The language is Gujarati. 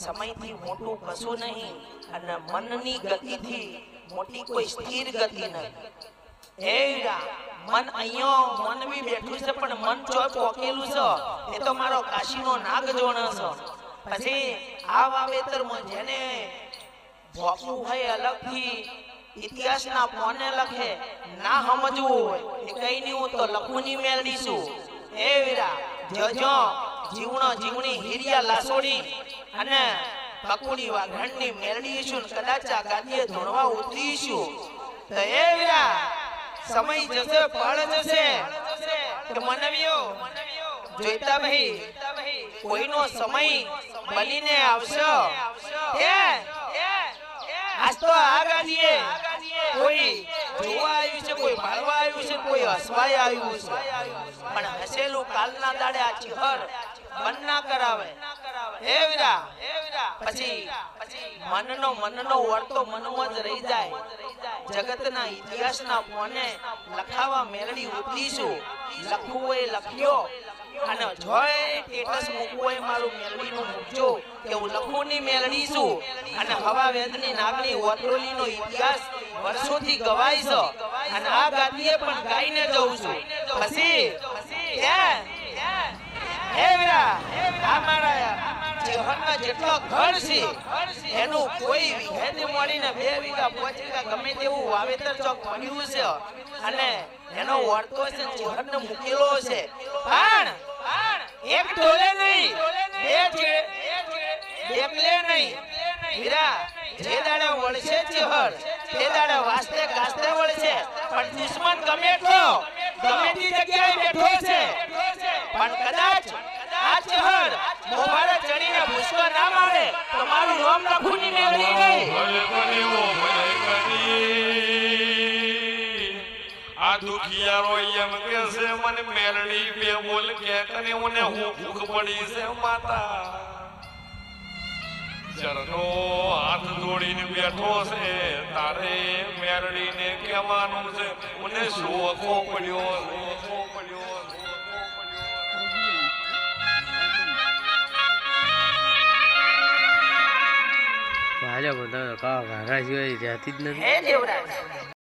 સમયથી મોટું કશું નહીં અને મનની ગતિથી મોટી કોઈ સ્થિર ગતિ નહીં. એરા મન અહીંયા મન બી બેઠું છે પણ મન ચોય પોકેલું છે એ તો મારો કાશીનો નાગ જોણ છે. પછી આ વાવેતરમાં જેને ભોપવું હોય અલગથી ઇતિહાસના કોને લખે ના સમજવું હોય એ કઈ નહીં હું તો લખુની મેળવીશું. એ વીરા જજો જીવણો જીવણી હિરિયા લાસોડી અને કકુડી વાઘણની મેળવીશું કદાચ આ ગાદીએ ધોણવા ઉતરીશું. તો એ વીરા સમય જશે ફળ જશે કે મનવીઓ જોઈતા ભાઈ કોઈનો સમય બનીને આવશે. આજ તો આ ગાદીએ કોઈ જોવા આવ્યું છે, કોઈ ભાળવા આવ્યું છે, કોઈ હસવાય આવ્યું છે, પણ હસેલું કાલના દાડે આ ચિહર બંધ ના કરાવે. હે વીરા પછી મનનો વર્તો મનમાં જ રહી જાય. જગતના ઇતિહાસના કોને લખાવા મેળવી ઉતરીશું. લખવું હોય લખ્યો અને જોય સ્ટેટસ મૂકવું હોય મારું મેળવીનું મૂકજો કે હું લખુની મેળવીશું. અને હવા વેદની નાગની ઓતરોલીનો ઇતિહાસ વર્ષોથી ગવાય છે અને આ ગાદીએ પણ ગાઈને જઉં છું. પછી હે વીરા આ મારા જીવનમાં જેટલો ઘર છે એનું કોઈ વીઘેથી મળીને 2 વીઘા 5 વીઘા ગમે તેવું વાવેતર ચોક પડ્યું છે અને એનો વર્તો છે જીવનને મૂકેલો છે. પણ એક ઢોલે નહીં એકલે નહીં વીરા જે દાડે વળશે ચિહર તે દાડે વાસ્તે ગાસ્તે વળશે. પણ દુશ્મન ગમે તે જગ્યાએ બેઠો છે પણ કદાચ આ ચિહર મોભારે ચડીને ભૂસકો ના મારે તો મારું નામ લખુની મેળવી નહીં. આ દુખિયારો એમ કે છે મને મેલડી બે બોલ કે કને મને હું ભૂખ પડી છે માતા. ચરનો હાથ જોડીને બેઠો છે તારે મેરડીને કહેવાનું છે મને શોખો પડ્યો. ભાજા બધા કા ઘાઘરા સિવાય રહેતી જ નથી. હે દેવરાજ